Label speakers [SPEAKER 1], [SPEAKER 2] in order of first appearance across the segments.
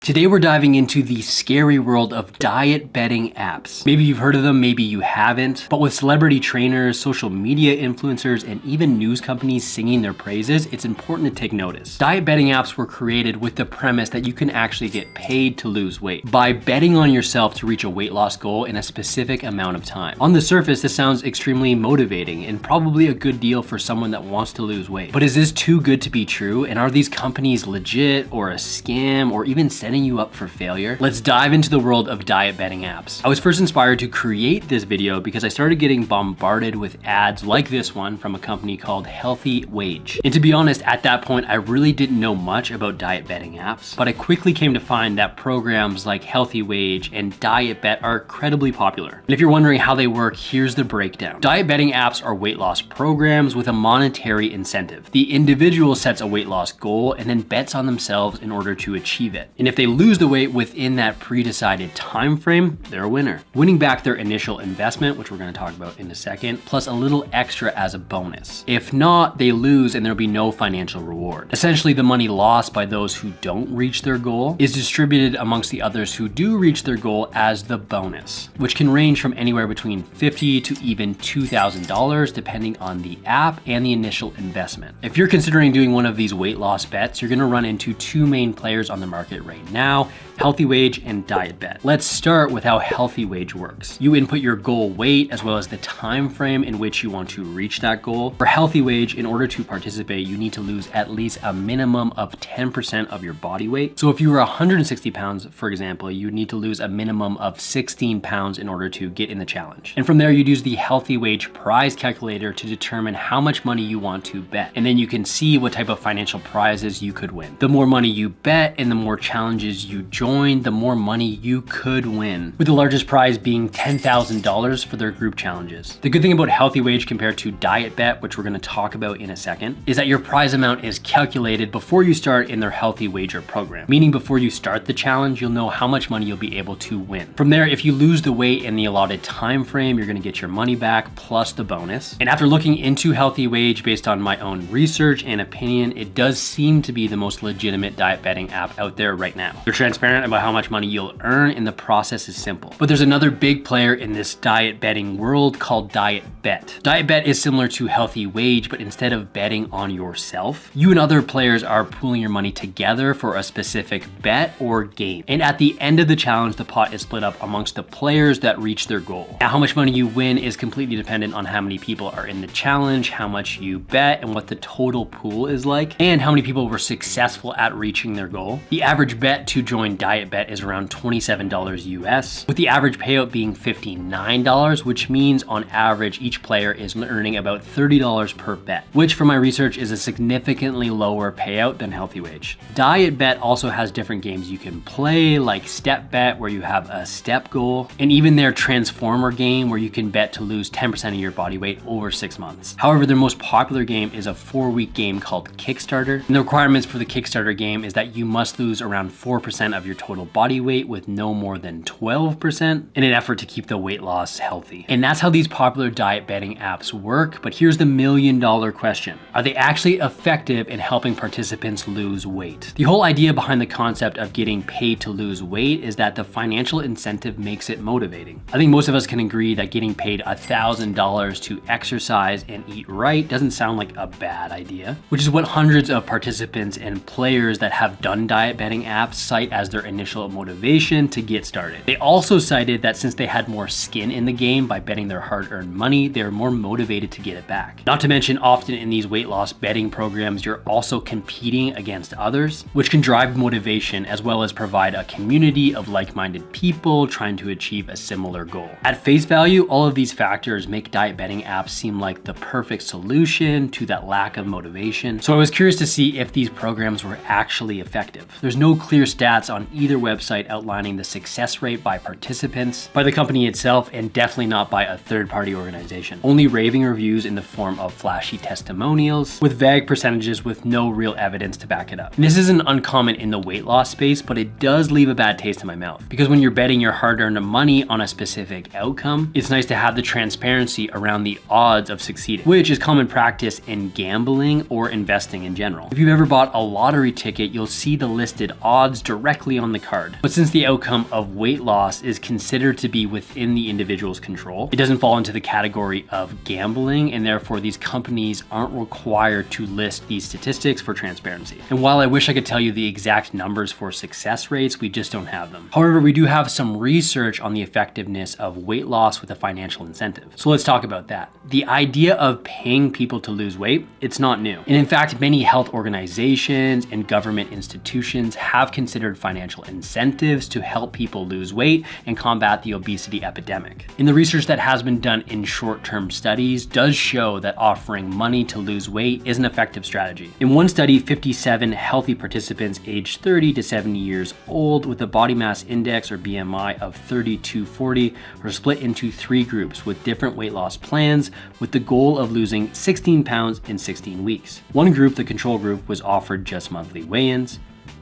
[SPEAKER 1] Today we're diving into the scary world of diet betting apps. Maybe you've heard of them, maybe you haven't, but with celebrity trainers, social media influencers, and even news companies singing their praises, it's important to take notice. Diet betting apps were created with the premise that you can actually get paid to lose weight by betting on yourself to reach a weight loss goal in a specific amount of time. On the surface, this sounds extremely motivating and probably a good deal for someone that wants to lose weight. But is this too good to be true? And are these companies legit or a scam or even setting you up for failure? Let's dive into the world of diet betting apps. I was first inspired to create this video because I started getting bombarded with ads like this one from a company called HealthyWage. And to be honest, at that point, I really didn't know much about diet betting apps, but I quickly came to find that programs like HealthyWage and DietBet are incredibly popular. And if you're wondering how they work, here's the breakdown. Diet betting apps are weight loss programs with a monetary incentive. The individual sets a weight loss goal and then bets on themselves in order to achieve it. And if they lose the weight within that pre-decided time frame, they're a winner, winning back their initial investment, which we're going to talk about in a second, plus a little extra as a bonus. If not, they lose and there'll be no financial reward. Essentially, the money lost by those who don't reach their goal is distributed amongst the others who do reach their goal as the bonus, which can range from anywhere between $50 to even $2,000 depending on the app and the initial investment. If you're considering doing one of these weight loss bets, you're going to run into two main players on the market right now: HealthyWage and DietBet. Let's start with how HealthyWage works. You input your goal weight as well as the time frame in which you want to reach that goal. For HealthyWage, in order to participate, you need to lose at least a minimum of 10% of your body weight. So if you were 160 pounds, for example, you need to lose a minimum of 16 pounds in order to get in the challenge. And from there, you'd use the HealthyWage prize calculator to determine how much money you want to bet. And then you can see what type of financial prizes you could win. The more money you bet and the more challenges you join, the more money you could win, with the largest prize being $10,000 for their group challenges. The good thing about HealthyWage compared to DietBet, which we're going to talk about in a second, is that your prize amount is calculated before you start in their Healthy Wager program, meaning before you start the challenge, you'll know how much money you'll be able to win. From there, if you lose the weight in the allotted time frame, you're going to get your money back plus the bonus. And after looking into HealthyWage based on my own research and opinion, it does seem to be the most legitimate diet betting app out there right now. They're transparent about how much money you'll earn, and the process is simple. But there's another big player in this diet betting world called DietBet. DietBet is similar to HealthyWage, but instead of betting on yourself, you and other players are pooling your money together for a specific bet or game. And at the end of the challenge, the pot is split up amongst the players that reach their goal. Now, how much money you win is completely dependent on how many people are in the challenge, how much you bet, and what the total pool is like, and how many people were successful at reaching their goal. The average bet to join DietBet is around $27 US, with the average payout being $59, which means on average each player is earning about $30 per bet, which for my research is a significantly lower payout than HealthyWage. DietBet also has different games you can play, like Step Bet, where you have a step goal, and even their Transformer game, where you can bet to lose 10% of your body weight over 6 months. However, their most popular game is a 4-week game called Kickstarter, and the requirements for the Kickstarter game is that you must lose around 4% of your total body weight with no more than 12% in an effort to keep the weight loss healthy. And that's how these popular diet betting apps work. But here's the million-dollar question: are they actually effective in helping participants lose weight? The whole idea behind the concept of getting paid to lose weight is that the financial incentive makes it motivating. I think most of us can agree that getting paid $1,000 to exercise and eat right doesn't sound like a bad idea, which is what hundreds of participants and players that have done diet betting apps cite as their initial motivation to get started. They also cited that since they had more skin in the game by betting their hard-earned money, they were more motivated to get it back. Not to mention, often in these weight loss betting programs, you're also competing against others, which can drive motivation as well as provide a community of like-minded people trying to achieve a similar goal. At face value, all of these factors make diet betting apps seem like the perfect solution to that lack of motivation. So I was curious to see if these programs were actually effective. There's no clear stats on either website outlining the success rate by participants, by the company itself, and definitely not by a third-party organization. Only raving reviews in the form of flashy testimonials with vague percentages with no real evidence to back it up. And this isn't uncommon in the weight loss space, but it does leave a bad taste in my mouth, because when you're betting your hard-earned money on a specific outcome, it's nice to have the transparency around the odds of succeeding, which is common practice in gambling or investing in general. If you've ever bought a lottery ticket, you'll see the listed odds directly on the card. But since the outcome of weight loss is considered to be within the individual's control, it doesn't fall into the category of gambling, and therefore these companies aren't required to list these statistics for transparency. And while I wish I could tell you the exact numbers for success rates, we just don't have them. However, we do have some research on the effectiveness of weight loss with a financial incentive. So let's talk about that. The idea of paying people to lose weight, it's not new. And in fact, many health organizations and government institutions have considered financial incentives to help people lose weight and combat the obesity epidemic. And the research that has been done in short-term studies does show that offering money to lose weight is an effective strategy. In one study, 57 healthy participants aged 30 to 70 years old with a body mass index or BMI of 32-40 were split into 3 groups with different weight loss plans with the goal of losing 16 pounds in 16 weeks. One group, the control group, was offered just monthly weigh-ins.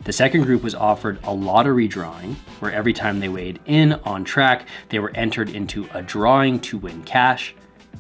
[SPEAKER 1] The second group was offered a lottery drawing, where every time they weighed in on track, they were entered into a drawing to win cash.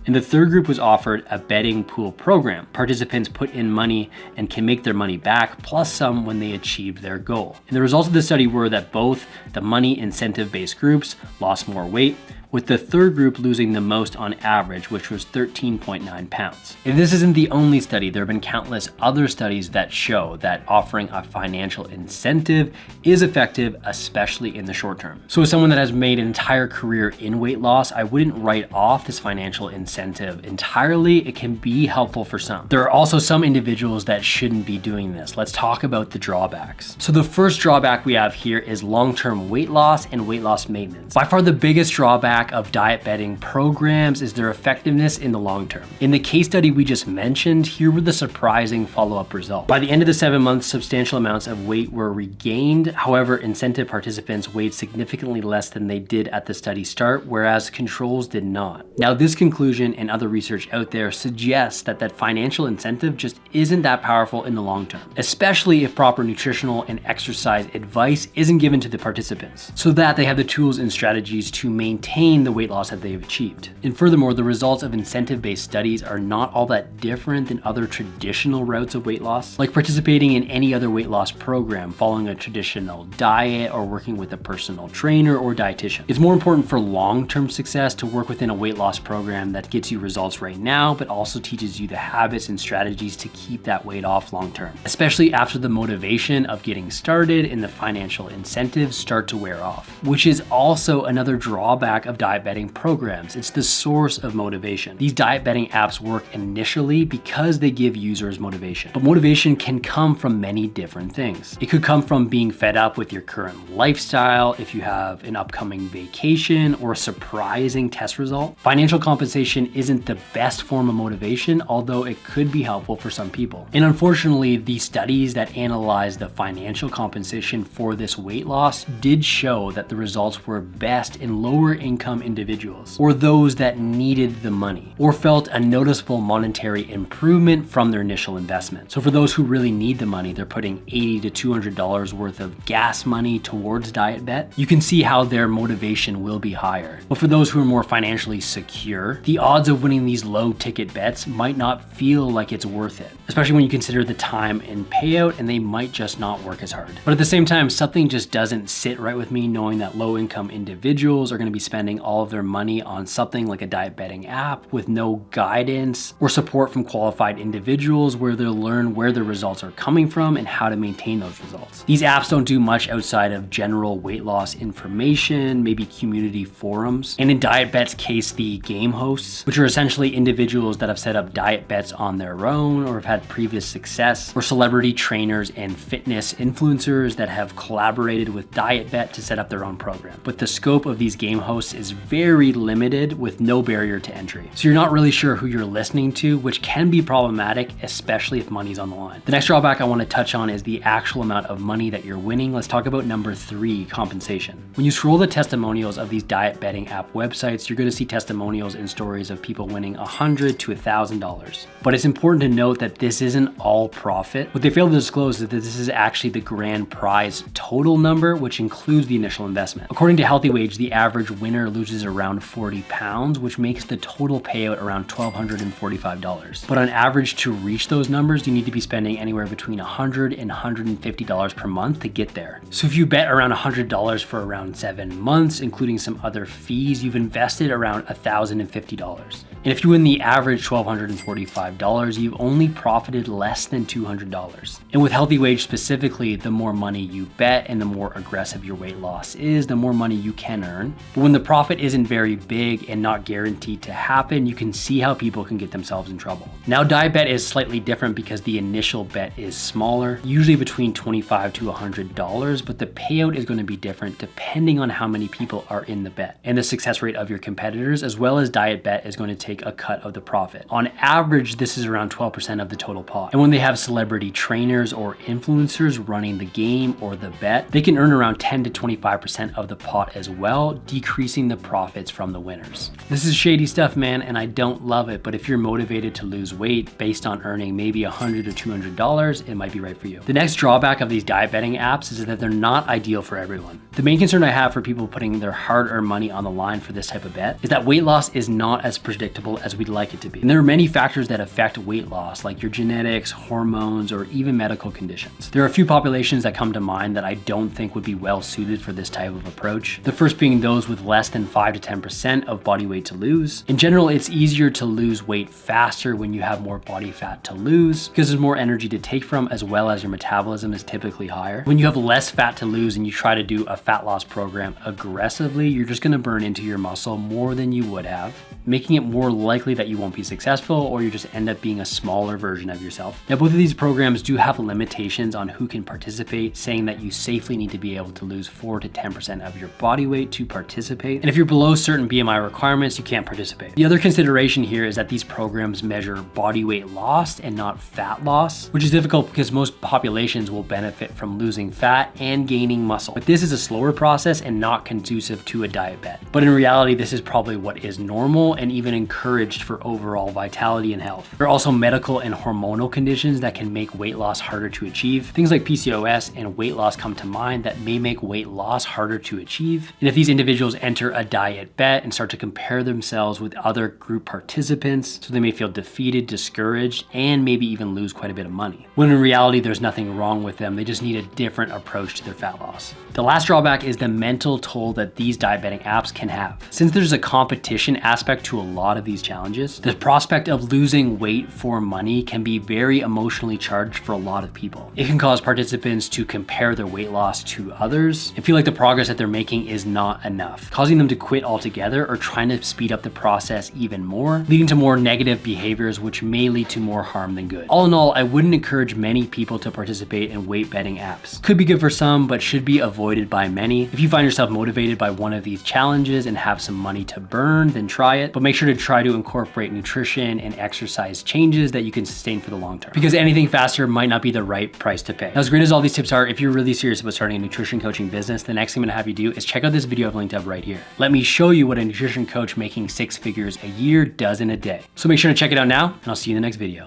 [SPEAKER 1] And the third group was offered a betting pool program. Participants put in money and can make their money back, plus some when they achieved their goal. And the results of the study were that both the money incentive-based groups lost more weight, with the third group losing the most on average, which was 13.9 pounds. And this isn't the only study. There have been countless other studies that show that offering a financial incentive is effective, especially in the short term. So as someone that has made an entire career in weight loss, I wouldn't write off this financial incentive entirely. It can be helpful for some. There are also some individuals that shouldn't be doing this. Let's talk about the drawbacks. So the first drawback we have here is long-term weight loss and weight loss maintenance. By far the biggest drawback of diet betting programs is their effectiveness in the long term. In the case study we just mentioned, here were the surprising follow-up results. By the end of the 7 months, substantial amounts of weight were regained. However, incentive participants weighed significantly less than they did at the study start, whereas controls did not. Now, this conclusion and other research out there suggests that financial incentive just isn't that powerful in the long term, especially if proper nutritional and exercise advice isn't given to the participants, so that they have the tools and strategies to maintain the weight loss that they've achieved. And furthermore, the results of incentive-based studies are not all that different than other traditional routes of weight loss, like participating in any other weight loss program, following a traditional diet, or working with a personal trainer or dietitian. It's more important for long-term success to work within a weight loss program that gets you results right now, but also teaches you the habits and strategies to keep that weight off long-term, especially after the motivation of getting started and the financial incentives start to wear off, which is also another drawback of diet betting programs. It's the source of motivation. These diet betting apps work initially because they give users motivation, but motivation can come from many different things. It could come from being fed up with your current lifestyle, if you have an upcoming vacation or a surprising test result. Financial compensation isn't the best form of motivation, although it could be helpful for some people. And unfortunately, the studies that analyzed the financial compensation for this weight loss did show that the results were best in lower income individuals, or those that needed the money, or felt a noticeable monetary improvement from their initial investment. So for those who really need the money, they're putting $80 to $200 worth of gas money towards DietBet. You can see how their motivation will be higher. But for those who are more financially secure, the odds of winning these low ticket bets might not feel like it's worth it, especially when you consider the time and payout, and they might just not work as hard. But at the same time, something just doesn't sit right with me knowing that low income individuals are going to be spending all of their money on something like a diet betting app with no guidance or support from qualified individuals where they'll learn where the results are coming from and how to maintain those results. These apps don't do much outside of general weight loss information, maybe community forums, and in DietBet's case, the game hosts, which are essentially individuals that have set up diet bets on their own or have had previous success, or celebrity trainers and fitness influencers that have collaborated with DietBet to set up their own program. But the scope of these game hosts is very limited with no barrier to entry. So you're not really sure who you're listening to, which can be problematic, especially if money's on the line. The next drawback I want to touch on is the actual amount of money that you're winning. Let's talk about number 3, compensation. When you scroll the testimonials of these diet betting app websites, you're going to see testimonials and stories of people winning $100 to $1,000. But it's important to note that this isn't all profit. What they fail to disclose is that this is actually the grand prize total number, which includes the initial investment. According to HealthyWage, the average winner loses around 40 pounds, which makes the total payout around $1,245. But on average, to reach those numbers, you need to be spending anywhere between $100 and $150 per month to get there. So if you bet around $100 for around 7 months, including some other fees, you've invested around $1,050. And if you win the average $1,245, you've only profited less than $200. And with HealthyWage specifically, the more money you bet and the more aggressive your weight loss is, the more money you can earn. But when the profit isn't very big and not guaranteed to happen, you can see how people can get themselves in trouble. Now, DietBet is slightly different because the initial bet is smaller, usually between $25 to $100, but the payout is going to be different depending on how many people are in the bet and the success rate of your competitors, as well as DietBet is going to take a cut of the profit. On average, this is around 12% of the total pot. And when they have celebrity trainers or influencers running the game or the bet, they can earn around 10 to 25% of the pot as well, decreasing the profits from the winners. This is shady stuff, man, and I don't love it, but if you're motivated to lose weight based on earning maybe $100 or $200, it might be right for you. The next drawback of these diet betting apps is that they're not ideal for everyone. The main concern I have for people putting their hard-earned money on the line for this type of bet is that weight loss is not as predictable as we'd like it to be. And there are many factors that affect weight loss, like your genetics, hormones, or even medical conditions. There are a few populations that come to mind that I don't think would be well suited for this type of approach. The first being those with less than 5 to 10% of body weight to lose. In general, it's easier to lose weight faster when you have more body fat to lose because there's more energy to take from, as well as your metabolism is typically higher. When you have less fat to lose and you try to do a fat loss program aggressively, you're just gonna burn into your muscle more than you would have, making it more likely that you won't be successful or you just end up being a smaller version of yourself. Now, both of these programs do have limitations on who can participate, saying that you safely need to be able to lose 4 to 10% of your body weight to participate. And if you're below certain BMI requirements, you can't participate. The other consideration here is that these programs measure body weight lost and not fat loss, which is difficult because most populations will benefit from losing fat and gaining muscle. But this is a slower process and not conducive to a diet bet. But in reality, this is probably what is normal and even encouraged for overall vitality and health. There are also medical and hormonal conditions that can make weight loss harder to achieve. Things like PCOS and weight loss come to mind that may make weight loss harder to achieve. And if these individuals enter a diet bet and start to compare themselves with other group participants, so they may feel defeated, discouraged, and maybe even lose quite a bit of money. When in reality, there's nothing wrong with them. They just need a different approach to their fat loss. The last drawback is the mental toll that these diet betting apps can have. Since there's a competition aspect to a lot of these challenges, the prospect of losing weight for money can be very emotionally charged for a lot of people. It can cause participants to compare their weight loss to others and feel like the progress that they're making is not enough, causing them to quit altogether or trying to speed up the process even more, leading to more negative behaviors, which may lead to more harm than good. All in all, I wouldn't encourage many people to participate in weight betting apps. Could be good for some, but should be avoided by many. If you find yourself motivated by one of these challenges and have some money to burn, then try it, but make sure to try to incorporate nutrition and exercise changes that you can sustain for the long term, because anything faster might not be the right price to pay. Now, as great as all these tips are, if you're really serious about starting a nutrition coaching business, the next thing I'm gonna have you do is check out this video I've linked up right here. Let me show you what a nutrition coach making 6 figures a year does in a day. So make sure to check it out now, and I'll see you in the next video.